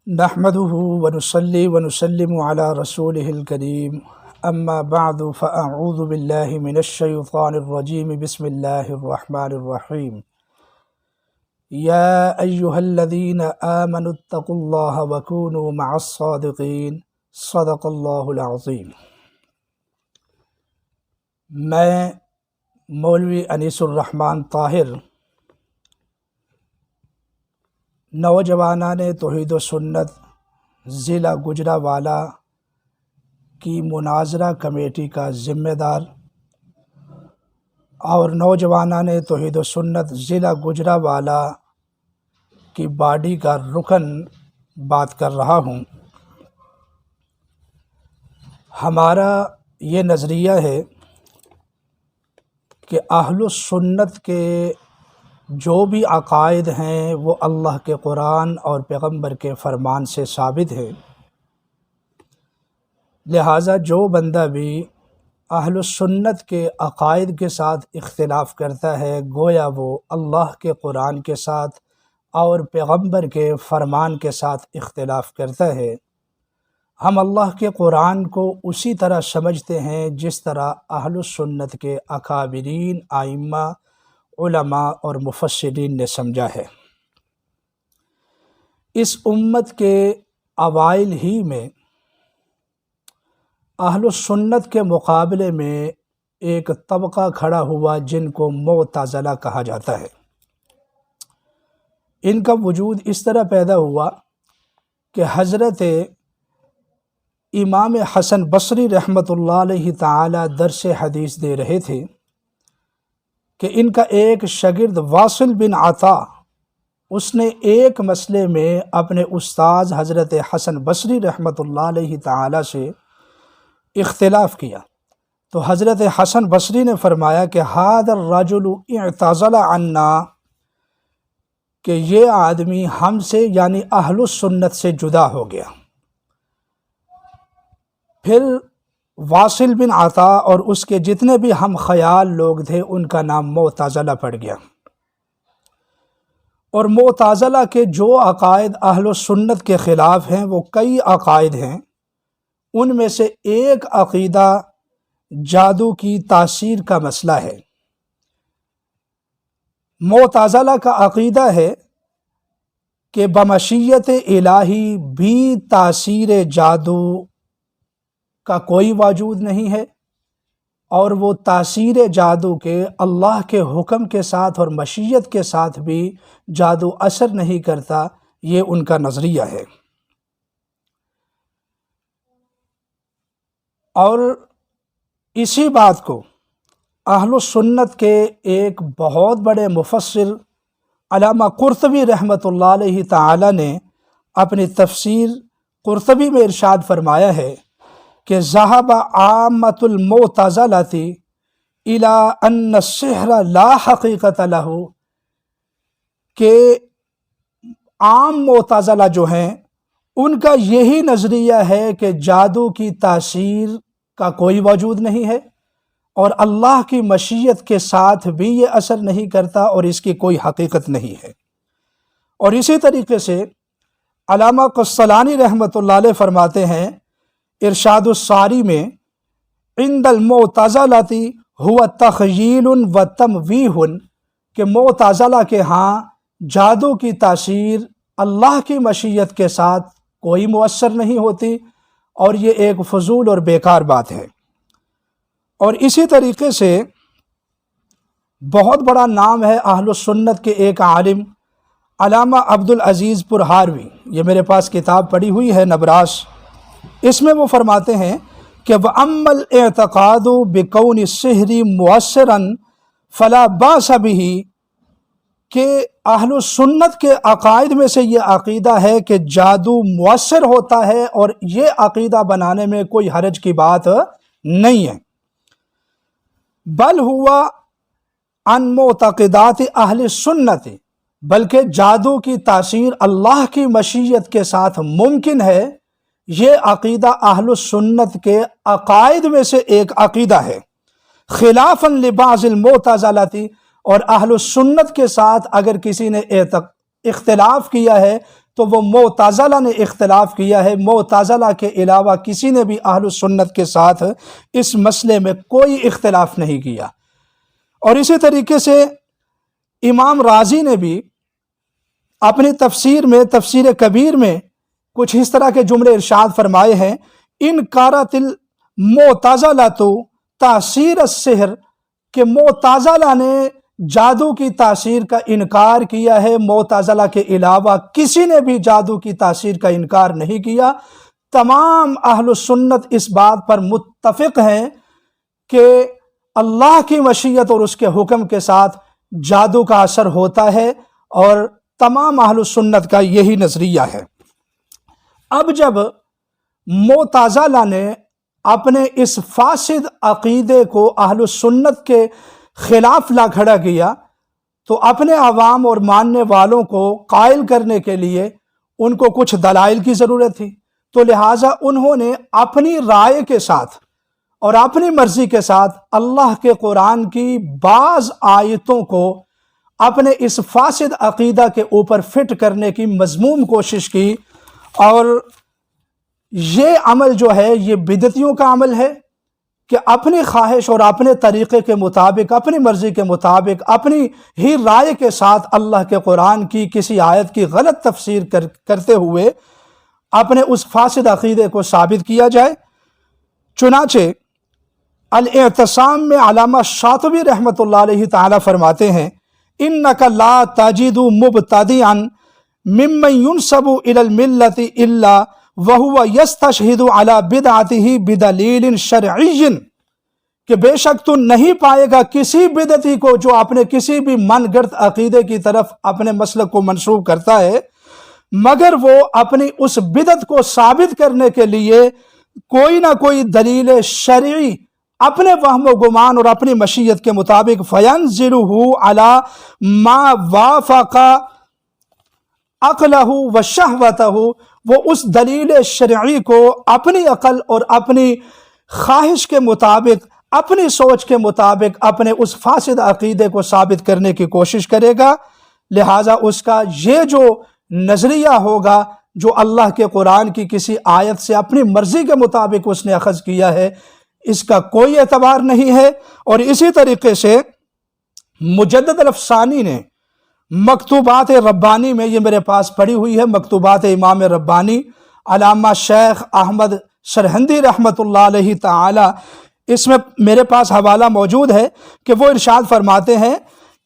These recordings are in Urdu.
نحمده ونصلي ونسلم على رسوله الكريم اما بعد فاعوذ بالله من الشيطان الرجيم بسم الله الرحمن الرحيم يا ايها الذين آمنوا اتقوا الله وكونوا مع الصادقين صدق الله العظيم۔ میں مولوی انیس الرحمن طاہر نوجوانان توحید و سنت ضلع گوجرانوالہ کی مناظرہ کمیٹی کا ذمہ دار اور نوجوانان توحید و سنت ضلع گوجرانوالہ کی باڈی کا رکن بات کر رہا ہوں۔ ہمارا یہ نظریہ ہے کہ اہل السنت کے جو بھی عقائد ہیں وہ اللہ کے قرآن اور پیغمبر کے فرمان سے ثابت ہے، لہٰذا جو بندہ بھی اہل السنت کے عقائد کے ساتھ اختلاف کرتا ہے گویا وہ اللہ کے قرآن کے ساتھ اور پیغمبر کے فرمان کے ساتھ اختلاف کرتا ہے۔ ہم اللہ کے قرآن کو اسی طرح سمجھتے ہیں جس طرح اہل السنت کے اکابرین ائمہ علماء اور مفسرین نے سمجھا ہے۔ اس امت کے اوائل ہی میں اہل السنت کے مقابلے میں ایک طبقہ کھڑا ہوا جن کو معتزلہ کہا جاتا ہے۔ ان کا وجود اس طرح پیدا ہوا کہ حضرت امام حسن بصری رحمۃ اللہ علیہ تعالی درس حدیث دے رہے تھے کہ ان کا ایک شاگرد واصل بن عطا اس نے ایک مسئلے میں اپنے استاذ حضرت حسن بصری رحمۃ اللہ علیہ تعالی سے اختلاف کیا، تو حضرت حسن بصری نے فرمایا کہ ھذا الرجل اعتزل عنا، کہ یہ آدمی ہم سے یعنی اہل السنت سے جدا ہو گیا۔ پھر واصل بن عطا اور اس کے جتنے بھی ہم خیال لوگ تھے ان کا نام معتزلہ پڑ گیا، اور معتزلہ کے جو عقائد اہل السنت کے خلاف ہیں وہ کئی عقائد ہیں۔ ان میں سے ایک عقیدہ جادو کی تاثیر کا مسئلہ ہے۔ معتزلہ کا عقیدہ ہے کہ بمشیت الہی بھی تاثیر جادو کا کوئی وجود نہیں ہے، اور وہ تاثیر جادو کے اللہ کے حکم کے ساتھ اور مشیت کے ساتھ بھی جادو اثر نہیں کرتا، یہ ان کا نظریہ ہے۔ اور اسی بات کو اہل السنت کے ایک بہت بڑے مفسر علامہ قرطبی رحمۃ اللہ علیہ تعالی نے اپنی تفسیر قرطبی میں ارشاد فرمایا ہے کہ ذهب عامة المعتزلة إلى أن السحر لا حقیقت له، کہ عام معتزلہ جو ہیں ان کا یہی نظریہ ہے کہ جادو کی تاثیر کا کوئی وجود نہیں ہے اور اللہ کی مشیت کے ساتھ بھی یہ اثر نہیں کرتا اور اس کی کوئی حقیقت نہیں ہے۔ اور اسی طریقے سے علامہ قسطلانی رحمۃ اللہ علیہ فرماتے ہیں ارشاد الساری میں عند المعتزلۃ هو تخییل و تمویہ، کہ معتزلہ کے ہاں جادو کی تاثیر اللہ کی مشیت کے ساتھ کوئی مؤثر نہیں ہوتی اور یہ ایک فضول اور بیکار بات ہے۔ اور اسی طریقے سے بہت بڑا نام ہے اہل السنت کے ایک عالم علامہ عبدالعزیز پرہاروی، یہ میرے پاس کتاب پڑھی ہوئی ہے نبراس، اس میں وہ فرماتے ہیں کہ وَأَمَّا الْاعْتِقَادُ بِكَوْنِ السِّحْرِ مُؤَثِّرًا فَلَا بَأْسَ بِهِ، کہ اہل السنت کے عقائد میں سے یہ عقیدہ ہے کہ جادو مؤثر ہوتا ہے اور یہ عقیدہ بنانے میں کوئی حرج کی بات نہیں ہے، بل ہوا عن معتقدات اہل السنت، بلکہ جادو کی تاثیر اللہ کی مشیت کے ساتھ ممکن ہے، یہ عقیدہ اہل السنت کے عقائد میں سے ایک عقیدہ ہے، خلافاً لبعض المعتزلۃ، اور اہل السنت کے ساتھ اگر کسی نے اختلاف کیا ہے تو وہ معتزلہ نے اختلاف کیا ہے۔ معتزلہ کے علاوہ کسی نے بھی اہل سنت کے ساتھ اس مسئلے میں کوئی اختلاف نہیں کیا۔ اور اسی طریقے سے امام رازی نے بھی اپنی تفسیر میں، تفسیر کبیر میں کچھ اس طرح کے جملے ارشاد فرمائے ہیں، انکارت المعتزلۃ تاثیر السحر، کہ معتزلہ نے جادو کی تاثیر کا انکار کیا ہے، معتزلہ کے علاوہ کسی نے بھی جادو کی تاثیر کا انکار نہیں کیا۔ تمام اہل سنت اس بات پر متفق ہیں کہ اللہ کی مشیت اور اس کے حکم کے ساتھ جادو کا اثر ہوتا ہے، اور تمام اہل سنت کا یہی نظریہ ہے۔ اب جب معتزلہ نے اپنے اس فاسد عقیدے کو اہل سنت کے خلاف لا کھڑا کیا، تو اپنے عوام اور ماننے والوں کو قائل کرنے کے لیے ان کو کچھ دلائل کی ضرورت تھی، تو لہٰذا انہوں نے اپنی رائے کے ساتھ اور اپنی مرضی کے ساتھ اللہ کے قرآن کی بعض آیتوں کو اپنے اس فاسد عقیدہ کے اوپر فٹ کرنے کی مذموم کوشش کی، اور یہ عمل جو ہے یہ بدعتیوں کا عمل ہے کہ اپنی خواہش اور اپنے طریقے کے مطابق، اپنی مرضی کے مطابق، اپنی ہی رائے کے ساتھ اللہ کے قرآن کی کسی آیت کی غلط تفسیر کرتے ہوئے اپنے اس فاسد عقیدے کو ثابت کیا جائے۔ چنانچہ الاعتصام میں علامہ شاطبی رحمۃ اللہ علیہ تعالی فرماتے ہیں، اِنَّكَ لَا تَجِدُ مُبْتَدِعًا مِمَّن يُنْسَبُ إِلَى الْمِلَّةِ إِلَّا وَهُوَ يَسْتَشْهِدُ عَلَى بِدْعَتِهِ بِدَلِيلٍ شَرْعِيٍّ، کہ بے شک تو نہیں پائے گا کسی بدعتی کو جو اپنے کسی بھی من گڑت عقیدے کی طرف اپنے مسلک کو منسوب کرتا ہے، مگر وہ اپنی اس بدعت کو ثابت کرنے کے لیے کوئی نہ کوئی دلیل شرعی اپنے وہم و گمان اور اپنی مشیت کے مطابق فَيَنزِلُهُ عَلَى مَا وَافَقَ عَقْلَهُ وَشَهْوَتَهُ، وہ اس دلیل شرعی کو اپنی عقل اور اپنی خواہش کے مطابق، اپنی سوچ کے مطابق اپنے اس فاسد عقیدے کو ثابت کرنے کی کوشش کرے گا۔ لہٰذا اس کا یہ جو نظریہ ہوگا جو اللہ کے قرآن کی کسی آیت سے اپنی مرضی کے مطابق اس نے اخذ کیا ہے، اس کا کوئی اعتبار نہیں ہے۔ اور اسی طریقے سے مجدد الافسانی نے مکتوبات ربانی میں، یہ میرے پاس پڑھی ہوئی ہے، مکتوبات امام ربانی، علامہ شیخ احمد سرہندی رحمۃ اللہ علیہ تعالی، اس میں میرے پاس حوالہ موجود ہے کہ وہ ارشاد فرماتے ہیں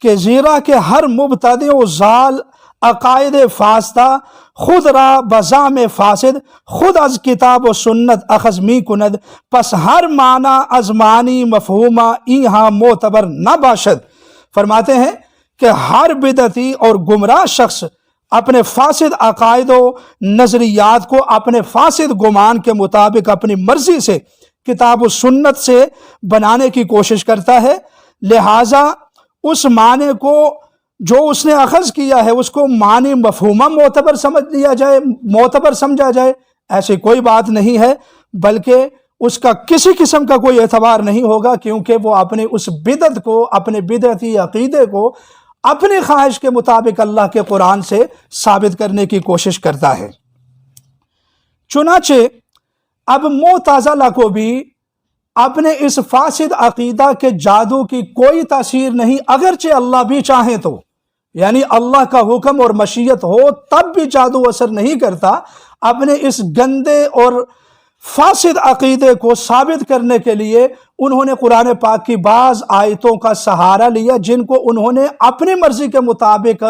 کہ زیرا کہ ہر مبتدع و ضال عقائد فاسدہ خود را بزام فاسد خود از کتاب و سنت اخذ می کند، پس ہر معنی از معنی مفہومہ ایہاں معتبر نہ باشد۔ فرماتے ہیں کہ ہر بدعتی اور گمراہ شخص اپنے فاسد عقائد و نظریات کو اپنے فاسد گمان کے مطابق اپنی مرضی سے کتاب و سنت سے بنانے کی کوشش کرتا ہے، لہٰذا اس معنی کو جو اس نے اخذ کیا ہے اس کو معنی مفہومہ معتبر سمجھ لیا جائے، معتبر سمجھا جائے، ایسی کوئی بات نہیں ہے، بلکہ اس کا کسی قسم کا کوئی اعتبار نہیں ہوگا، کیونکہ وہ اپنی اس بدعت کو، اپنے بدعتی عقیدے کو اپنی خواہش کے مطابق اللہ کے قرآن سے ثابت کرنے کی کوشش کرتا ہے۔ چنانچہ اب معتزلہ کو بھی اپنے اس فاسد عقیدہ کے جادو کی کوئی تاثیر نہیں، اگرچہ اللہ بھی چاہیں تو، یعنی اللہ کا حکم اور مشیت ہو تب بھی جادو اثر نہیں کرتا، اپنے اس گندے اور فاسد عقیدے کو ثابت کرنے کے لیے انہوں نے قرآن پاک کی بعض آیتوں کا سہارا لیا، جن کو انہوں نے اپنی مرضی کے مطابق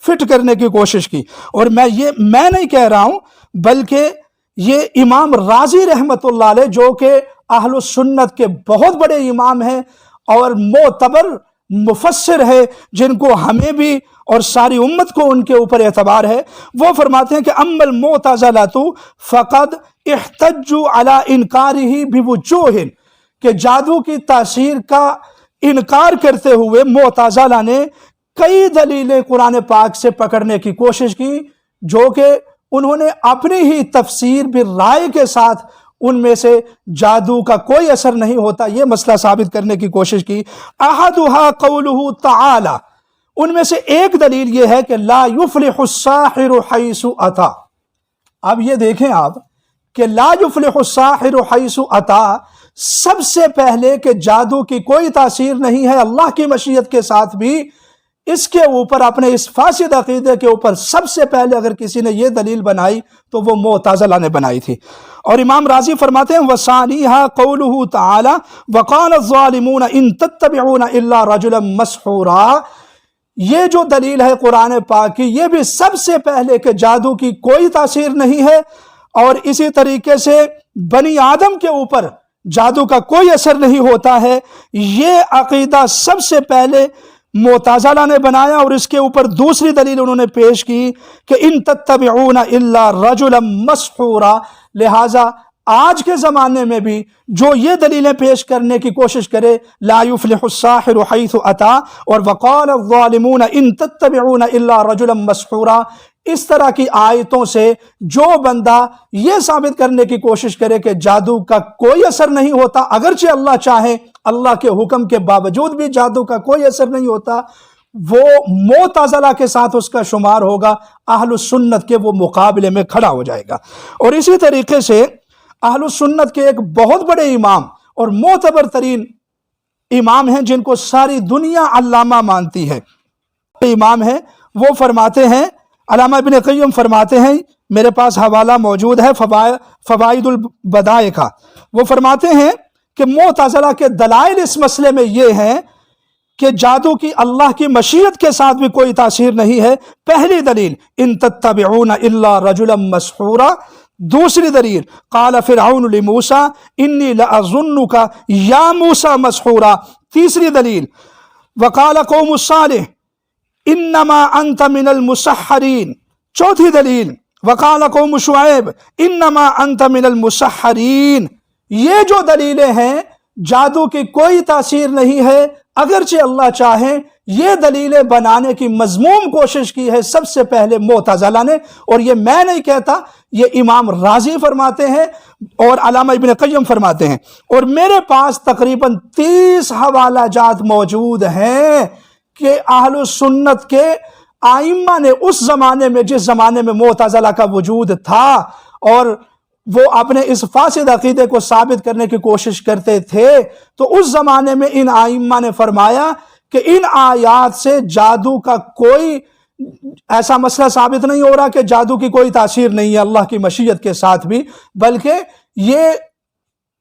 فٹ کرنے کی کوشش کی۔ اور میں نہیں کہہ رہا ہوں، بلکہ یہ امام رازی رحمۃ اللہ علیہ، جو کہ اہل سنت کے بہت بڑے امام ہیں اور معتبر مفسر ہے، جن کو ہمیں بھی اور ساری امت کو ان کے اوپر اعتبار ہے، وہ فرماتے ہیں کہ اما المعتزلۃ فقد احتجوا علی انکارہ بوجوہ، کہ جادو کی تاثیر کا انکار کرتے ہوئے معتزلہ نے کئی دلیلیں قرآن پاک سے پکڑنے کی کوشش کی، جو کہ انہوں نے اپنی ہی تفسیر بالرائے کے ساتھ ان میں سے جادو کا کوئی اثر نہیں ہوتا یہ مسئلہ ثابت کرنے کی کوشش کی۔ احدھا قولہ تعالی، ان میں سے ایک دلیل یہ ہے کہ لا یفلح الساحر حیث اتا۔ اب یہ دیکھیں آپ کہ لا یفلح الساحر حیث اتا، سب سے پہلے کہ جادو کی کوئی تاثیر نہیں ہے اللہ کی مشیت کے ساتھ بھی، اس کے اوپر اپنے اس فاسد عقیدے کے اوپر سب سے پہلے اگر کسی نے یہ دلیل بنائی تو وہ معتزلہ نے بنائی تھی۔ اور امام راضی فرماتے ہیں وَثَانِيهَا قَوْلُهُ تَعَالَى وَقَالَ الظَّالِمُونَ إِن تَتَّبِعُونَ إِلَّا رَجُلًا مَسْحُورًا، یہ جو دلیل ہے قرآن پاک کی، یہ بھی سب سے پہلے کہ جادو کی کوئی تاثیر نہیں ہے، اور اسی طریقے سے بنی آدم کے اوپر جادو کا کوئی اثر نہیں ہوتا ہے، یہ عقیدہ سب سے پہلے معتزلہ نے بنایا۔ اور اس کے اوپر دوسری دلیل انہوں نے پیش کی کہ ان تتبعون الا رجلا مسحورا، لہٰذا آج کے زمانے میں بھی جو یہ دلیلیں پیش کرنے کی کوشش کرے لا یفلح الساحر حیث اتا اور وقال الظالمون ان تتبعون الا رجلا مسحورا، اس طرح کی آیتوں سے جو بندہ یہ ثابت کرنے کی کوشش کرے کہ جادو کا کوئی اثر نہیں ہوتا، اگرچہ اللہ چاہے اللہ کے حکم کے باوجود بھی جادو کا کوئی اثر نہیں ہوتا، وہ معتزلہ کے ساتھ اس کا شمار ہوگا، اہل السنت کے وہ مقابلے میں کھڑا ہو جائے گا۔ اور اسی طریقے سے اہل السنت کے ایک بہت بڑے امام اور معتبر ترین امام ہیں جن کو ساری دنیا علامہ مانتی ہے، امام ہیں، وہ فرماتے ہیں، علامہ ابن قیم فرماتے ہیں، میرے پاس حوالہ موجود ہے فوائد البدائع کا، وہ فرماتے ہیں کہ معتزلہ کے دلائل اس مسئلے میں یہ ہیں کہ جادو کی اللہ کی مشیت کے ساتھ بھی کوئی تاثیر نہیں ہے۔ پہلی دلیل ان تتبعون الا رجلا مسحورا، دوسری دلیل قال فرعون لموسیٰ انی لأظنک یا موسیٰ مسحورا، تیسری دلیل وقال قوم الصالح انما انت من المسحرین، چوتھی دلیل وقال قوم شعیب انما انت من المسحرین۔ یہ جو دلیلیں ہیں جادو کی کوئی تاثیر نہیں ہے اگرچہ اللہ چاہے، یہ دلیلیں بنانے کی مذموم کوشش کی ہے سب سے پہلے معتزلہ نے، اور یہ میں نہیں کہتا، یہ امام راضی فرماتے ہیں اور علامہ ابن قیم فرماتے ہیں، اور میرے پاس تقریباً 30 حوالہ جات موجود ہیں کہ اہل السنت کے آئمہ نے اس زمانے میں، جس زمانے میں معتزلہ کا وجود تھا اور وہ اپنے اس فاسد عقیدے کو ثابت کرنے کی کوشش کرتے تھے، تو اس زمانے میں ان آئمہ نے فرمایا کہ ان آیات سے جادو کا کوئی ایسا مسئلہ ثابت نہیں ہو رہا کہ جادو کی کوئی تاثیر نہیں ہے اللہ کی مشیت کے ساتھ بھی، بلکہ یہ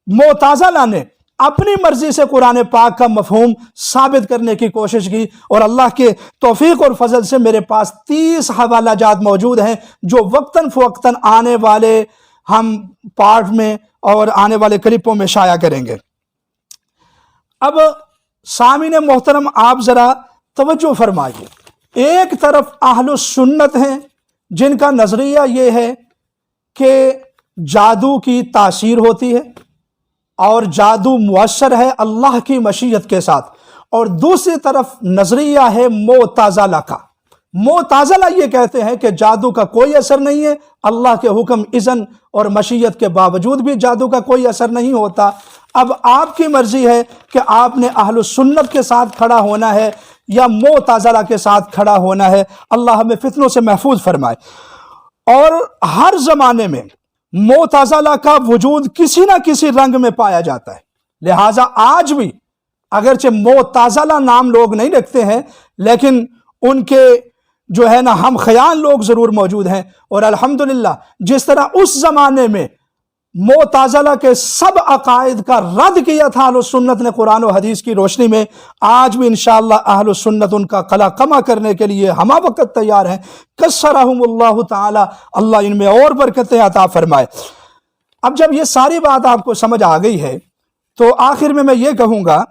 معتزلہ نے اپنی مرضی سے قرآن پاک کا مفہوم ثابت کرنے کی کوشش کی، اور اللہ کے توفیق اور فضل سے میرے پاس 30 حوالہ جات موجود ہیں جو وقتاً فوقتاً آنے والے ہم پارٹ میں اور آنے والے کلپوں میں شائع کریں گے۔ اب سامعین محترم آپ ذرا توجہ فرمائیے، ایک طرف اہل السنت ہیں جن کا نظریہ یہ ہے کہ جادو کی تاثیر ہوتی ہے اور جادو مؤثر ہے اللہ کی مشیت کے ساتھ، اور دوسری طرف نظریہ ہے معتزلہ کا۔ معتزلہ یہ کہتے ہیں کہ جادو کا کوئی اثر نہیں ہے، اللہ کے حکم اذن اور مشیت کے باوجود بھی جادو کا کوئی اثر نہیں ہوتا۔ اب آپ کی مرضی ہے کہ آپ نے اہل السنت کے ساتھ کھڑا ہونا ہے یا معتزلہ کے ساتھ کھڑا ہونا ہے، اللہ ہمیں فتنوں سے محفوظ فرمائے۔ اور ہر زمانے میں معتزلہ کا وجود کسی نہ کسی رنگ میں پایا جاتا ہے، لہٰذا آج بھی اگرچہ معتزلہ نام لوگ نہیں رکھتے ہیں لیکن ان کے جو ہے نا ہم خیال لوگ ضرور موجود ہیں، اور الحمدللہ جس طرح اس زمانے میں معتزلہ کے سب عقائد کا رد کیا تھا اہل السنت نے قرآن و حدیث کی روشنی میں، آج بھی انشاءاللہ اہل السنت ان کا قلع قمع کرنے کے لیے ہمہ وقت تیار ہیں۔ کثرہم اللہ تعالی، اللہ ان میں اور برکتیں عطا فرمائے۔ اب جب یہ ساری بات آپ کو سمجھ آ گئی ہے تو آخر میں یہ کہوں گا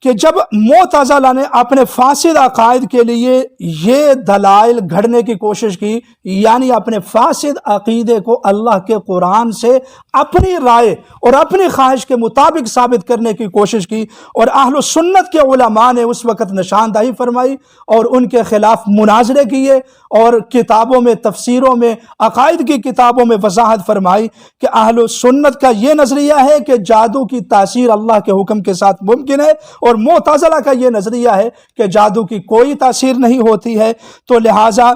کہ جب معتزلہ نے اپنے فاسد عقائد کے لیے یہ دلائل گھڑنے کی کوشش کی، یعنی اپنے فاسد عقیدے کو اللہ کے قرآن سے اپنی رائے اور اپنی خواہش کے مطابق ثابت کرنے کی کوشش کی، اور اہل السنت کے علماء نے اس وقت نشاندہی فرمائی اور ان کے خلاف مناظرے کیے، اور کتابوں میں، تفسیروں میں، عقائد کی کتابوں میں وضاحت فرمائی کہ اہل السنت کا یہ نظریہ ہے کہ جادو کی تاثیر اللہ کے حکم کے ساتھ ممکن ہے، اور معتزلہ کا یہ نظریہ ہے کہ جادو کی کوئی تاثیر نہیں ہوتی ہے۔ تو لہٰذا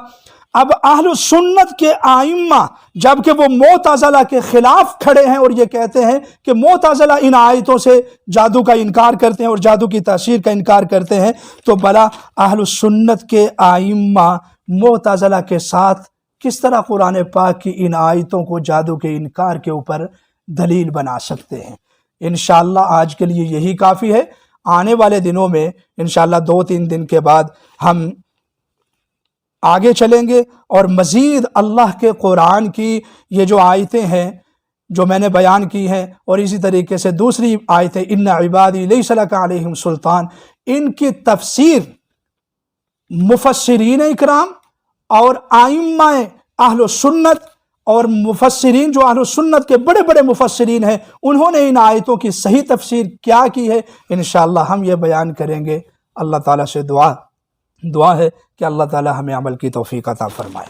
اب اہل سنت کے ائمہ جبکہ وہ معتزلہ کے خلاف کھڑے ہیں اور یہ کہتے ہیں کہ معتزلہ ان آیتوں سے جادو کا انکار کرتے ہیں اور جادو کی تاثیر کا انکار کرتے ہیں، تو بھلا اہل سنت کے ائمہ معتزلہ کے ساتھ کس طرح قرآن پاک کی ان آیتوں کو جادو کے انکار کے اوپر دلیل بنا سکتے ہیں؟ انشاءاللہ آج کے لیے یہی کافی ہے۔ آنے والے دنوں میں انشاءاللہ 2-3 دن کے بعد ہم آگے چلیں گے اور مزید اللہ کے قرآن کی یہ جو آیتیں ہیں جو میں نے بیان کی ہیں، اور اسی طریقے سے دوسری آیتیں ان عبادی لیس لک علیہم سلطان، ان کی تفسیر مفسرین اکرام اور ائمہ اہل سنت اور مفسرین جو اہل سنت کے بڑے بڑے مفسرین ہیں، انہوں نے ان آیتوں کی صحیح تفسیر کیا کی ہے، انشاءاللہ ہم یہ بیان کریں گے۔ اللہ تعالیٰ سے دعا ہے کہ اللہ تعالیٰ ہمیں عمل کی توفیق عطا فرمائے۔